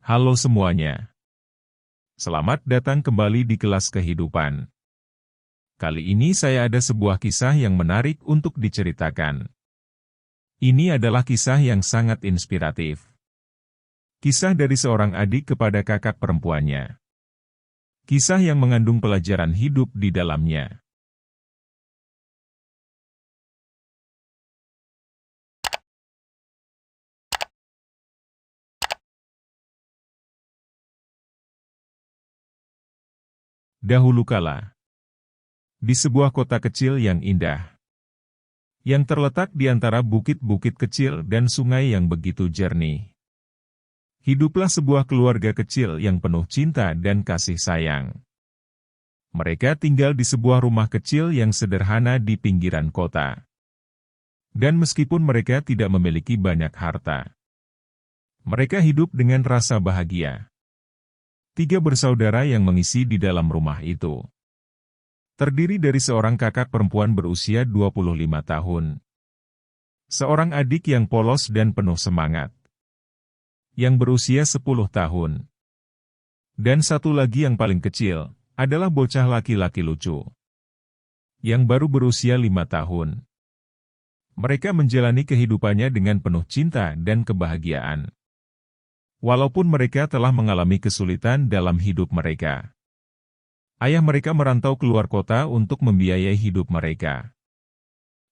Halo semuanya. Selamat datang kembali di kelas kehidupan. Kali ini saya ada sebuah kisah yang menarik untuk diceritakan. Ini adalah kisah yang sangat inspiratif. Kisah dari seorang adik kepada kakak perempuannya. Kisah yang mengandung pelajaran hidup di dalamnya. Dahulu kala, di sebuah kota kecil yang indah, yang terletak di antara bukit-bukit kecil dan sungai yang begitu jernih, hiduplah sebuah keluarga kecil yang penuh cinta dan kasih sayang. Mereka tinggal di sebuah rumah kecil yang sederhana di pinggiran kota. Dan meskipun mereka tidak memiliki banyak harta, mereka hidup dengan rasa bahagia. 3 bersaudara yang mengisi di dalam rumah itu. Terdiri dari seorang kakak perempuan berusia 25 tahun. Seorang adik yang polos dan penuh semangat, yang berusia 10 tahun. Dan satu lagi yang paling kecil, adalah bocah laki-laki lucu, yang baru berusia 5 tahun. Mereka menjalani kehidupannya dengan penuh cinta dan kebahagiaan. Walaupun mereka telah mengalami kesulitan dalam hidup mereka. Ayah mereka merantau keluar kota untuk membiayai hidup mereka.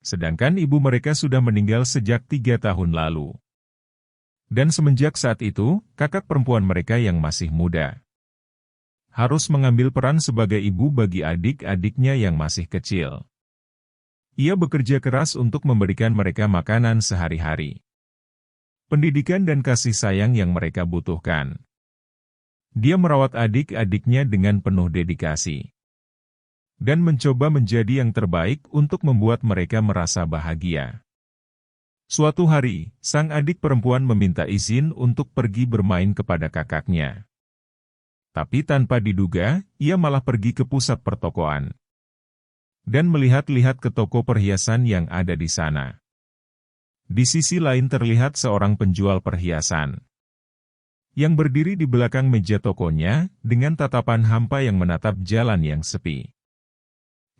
Sedangkan ibu mereka sudah meninggal sejak 3 tahun lalu. Dan semenjak saat itu, kakak perempuan mereka yang masih muda harus mengambil peran sebagai ibu bagi adik-adiknya yang masih kecil. Ia bekerja keras untuk memberikan mereka makanan sehari-hari, pendidikan dan kasih sayang yang mereka butuhkan. Dia merawat adik-adiknya dengan penuh dedikasi, dan mencoba menjadi yang terbaik untuk membuat mereka merasa bahagia. Suatu hari, sang adik perempuan meminta izin untuk pergi bermain kepada kakaknya. Tapi tanpa diduga, ia malah pergi ke pusat pertokoan, dan melihat-lihat ke toko perhiasan yang ada di sana. Di sisi lain terlihat seorang penjual perhiasan yang berdiri di belakang meja tokonya dengan tatapan hampa yang menatap jalan yang sepi.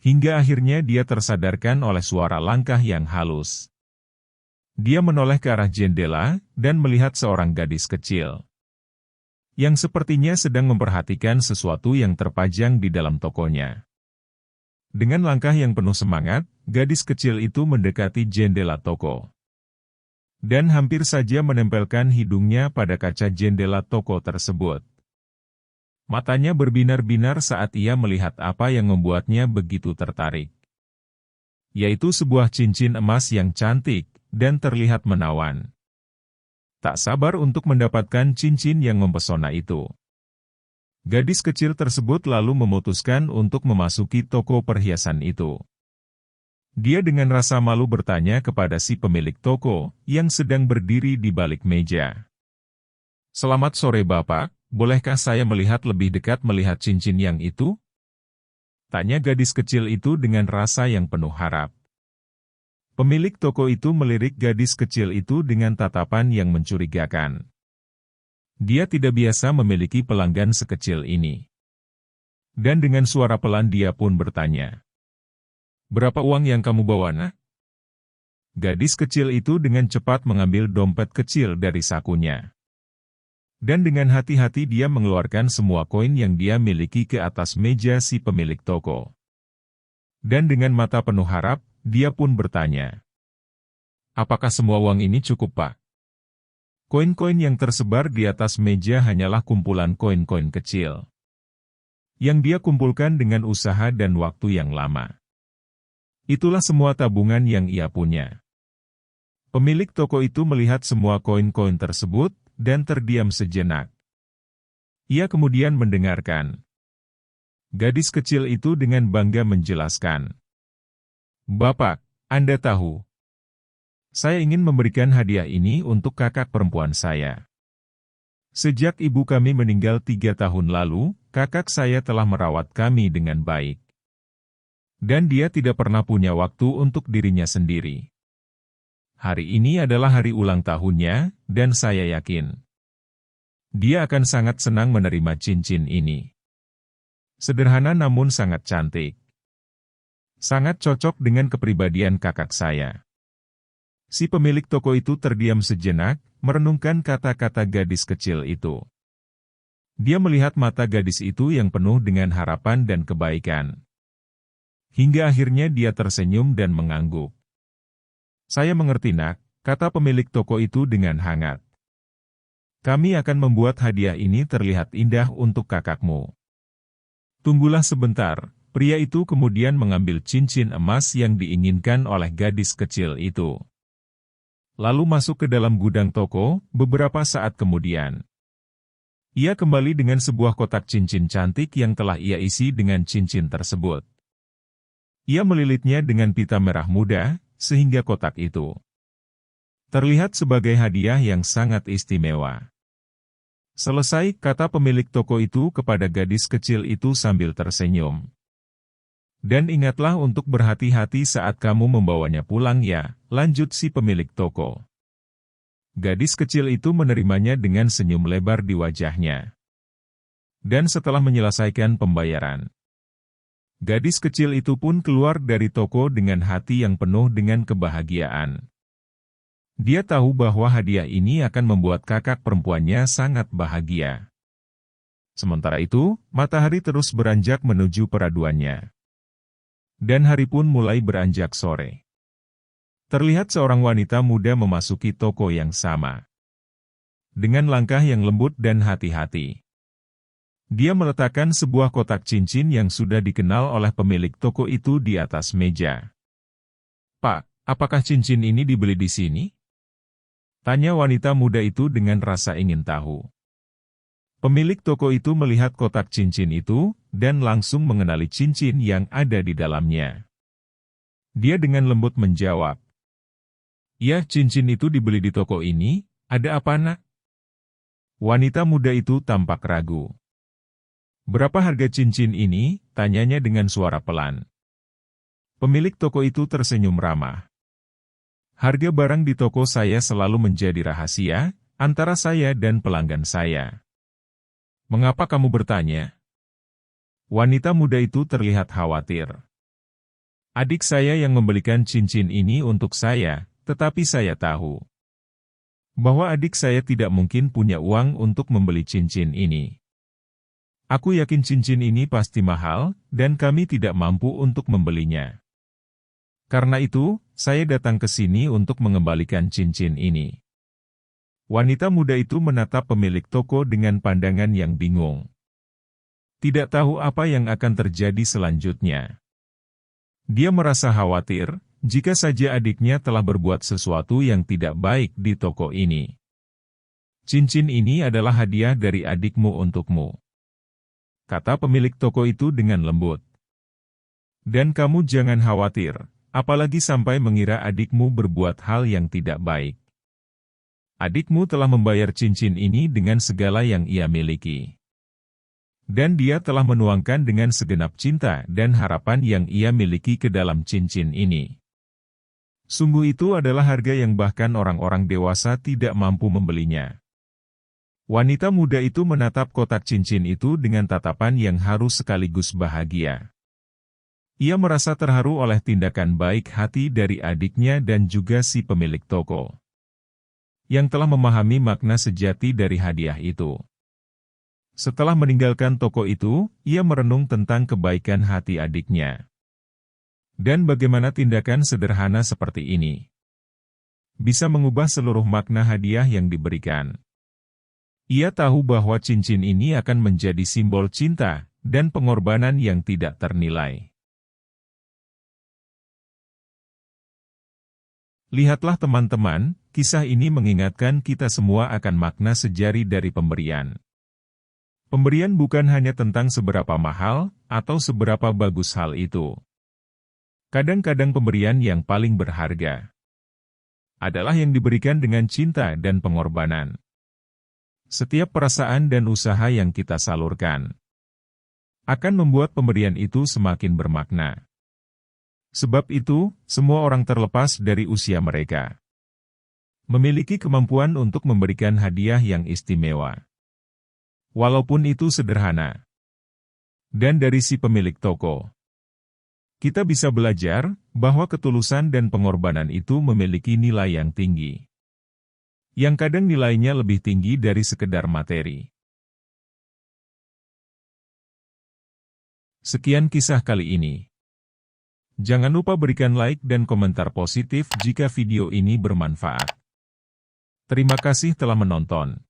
Hingga akhirnya dia tersadarkan oleh suara langkah yang halus. Dia menoleh ke arah jendela dan melihat seorang gadis kecil yang sepertinya sedang memperhatikan sesuatu yang terpajang di dalam tokonya. Dengan langkah yang penuh semangat, gadis kecil itu mendekati jendela toko dan hampir saja menempelkan hidungnya pada kaca jendela toko tersebut. Matanya berbinar-binar saat ia melihat apa yang membuatnya begitu tertarik, yaitu sebuah cincin emas yang cantik dan terlihat menawan. Tak sabar untuk mendapatkan cincin yang mempesona itu. Gadis kecil tersebut lalu memutuskan untuk memasuki toko perhiasan itu. Dia dengan rasa malu bertanya kepada si pemilik toko, yang sedang berdiri di balik meja. "Selamat sore Bapak, bolehkah saya melihat lebih dekat melihat cincin yang itu?" Tanya gadis kecil itu dengan rasa yang penuh harap. Pemilik toko itu melirik gadis kecil itu dengan tatapan yang mencurigakan. Dia tidak biasa memiliki pelanggan sekecil ini. Dan dengan suara pelan dia pun bertanya, "Berapa uang yang kamu bawa, Nak?" Gadis kecil itu dengan cepat mengambil dompet kecil dari sakunya. Dan dengan hati-hati dia mengeluarkan semua koin yang dia miliki ke atas meja si pemilik toko. Dan dengan mata penuh harap, dia pun bertanya, "Apakah semua uang ini cukup, Pak?" Koin-koin yang tersebar di atas meja hanyalah kumpulan koin-koin kecil yang dia kumpulkan dengan usaha dan waktu yang lama. Itulah semua tabungan yang ia punya. Pemilik toko itu melihat semua koin-koin tersebut, dan terdiam sejenak. Ia kemudian mendengarkan. Gadis kecil itu dengan bangga menjelaskan, "Bapak, Anda tahu, saya ingin memberikan hadiah ini untuk kakak perempuan saya. Sejak ibu kami meninggal 3 tahun lalu, kakak saya telah merawat kami dengan baik. Dan dia tidak pernah punya waktu untuk dirinya sendiri. Hari ini adalah hari ulang tahunnya, dan saya yakin Dia akan sangat senang menerima cincin ini. Sederhana namun sangat cantik. Sangat cocok dengan kepribadian kakak saya. Si pemilik toko itu terdiam sejenak, merenungkan kata-kata gadis kecil itu. Dia melihat mata gadis itu yang penuh dengan harapan dan kebaikan. Hingga akhirnya dia tersenyum dan mengangguk. "Saya mengerti, Nak," kata pemilik toko itu dengan hangat. "Kami akan membuat hadiah ini terlihat indah untuk kakakmu." Tunggulah sebentar, pria itu kemudian mengambil cincin emas yang diinginkan oleh gadis kecil itu. Lalu masuk ke dalam gudang toko, beberapa saat kemudian. Ia kembali dengan sebuah kotak cincin cantik yang telah ia isi dengan cincin tersebut. Ia melilitnya dengan pita merah muda, sehingga kotak itu terlihat sebagai hadiah yang sangat istimewa. "Selesai," kata pemilik toko itu kepada gadis kecil itu sambil tersenyum. "Dan ingatlah untuk berhati-hati saat kamu membawanya pulang ya," lanjut si pemilik toko. Gadis kecil itu menerimanya dengan senyum lebar di wajahnya. Dan setelah menyelesaikan pembayaran, gadis kecil itu pun keluar dari toko dengan hati yang penuh dengan kebahagiaan. Dia tahu bahwa hadiah ini akan membuat kakak perempuannya sangat bahagia. Sementara itu, matahari terus beranjak menuju peraduannya. Dan hari pun mulai beranjak sore. Terlihat seorang wanita muda memasuki toko yang sama. Dengan langkah yang lembut dan hati-hati. Dia meletakkan sebuah kotak cincin yang sudah dikenal oleh pemilik toko itu di atas meja. "Pak, apakah cincin ini dibeli di sini?" tanya wanita muda itu dengan rasa ingin tahu. Pemilik toko itu melihat kotak cincin itu, dan langsung mengenali cincin yang ada di dalamnya. Dia dengan lembut menjawab, "Ya, cincin itu dibeli di toko ini, ada apa, Nak?" Wanita muda itu tampak ragu. "Berapa harga cincin ini?" tanyanya dengan suara pelan. Pemilik toko itu tersenyum ramah. "Harga barang di toko saya selalu menjadi rahasia, antara saya dan pelanggan saya." "Mengapa kamu bertanya?" Wanita muda itu terlihat khawatir. "Adik saya yang membelikan cincin ini untuk saya, tetapi saya tahu bahwa adik saya tidak mungkin punya uang untuk membeli cincin ini. Aku yakin cincin ini pasti mahal, dan kami tidak mampu untuk membelinya. Karena itu, saya datang ke sini untuk mengembalikan cincin ini." Wanita muda itu menatap pemilik toko dengan pandangan yang bingung. Tidak tahu apa yang akan terjadi selanjutnya. Dia merasa khawatir, jika saja adiknya telah berbuat sesuatu yang tidak baik di toko ini. "Cincin ini adalah hadiah dari adikmu untukmu," kata pemilik toko itu dengan lembut. "Dan kamu jangan khawatir, apalagi sampai mengira adikmu berbuat hal yang tidak baik. Adikmu telah membayar cincin ini dengan segala yang ia miliki. Dan dia telah menuangkan dengan segenap cinta dan harapan yang ia miliki ke dalam cincin ini. Sungguh itu adalah harga yang bahkan orang-orang dewasa tidak mampu membelinya." Wanita muda itu menatap kotak cincin itu dengan tatapan yang haru sekaligus bahagia. Ia merasa terharu oleh tindakan baik hati dari adiknya dan juga si pemilik toko, yang telah memahami makna sejati dari hadiah itu. Setelah meninggalkan toko itu, ia merenung tentang kebaikan hati adiknya. Dan bagaimana tindakan sederhana seperti ini bisa mengubah seluruh makna hadiah yang diberikan. Ia tahu bahwa cincin ini akan menjadi simbol cinta dan pengorbanan yang tidak ternilai. Lihatlah teman-teman, kisah ini mengingatkan kita semua akan makna sejati dari pemberian. Pemberian bukan hanya tentang seberapa mahal atau seberapa bagus hal itu. Kadang-kadang pemberian yang paling berharga adalah yang diberikan dengan cinta dan pengorbanan. Setiap perasaan dan usaha yang kita salurkan akan membuat pemberian itu semakin bermakna. Sebab itu, semua orang terlepas dari usia mereka memiliki kemampuan untuk memberikan hadiah yang istimewa. walaupun itu sederhana. Dan dari si pemilik toko, kita bisa belajar bahwa ketulusan dan pengorbanan itu memiliki nilai yang tinggi. Yang kadang nilainya lebih tinggi dari sekedar materi. Sekian kisah kali ini. Jangan lupa berikan like dan komentar positif jika video ini bermanfaat. Terima kasih telah menonton.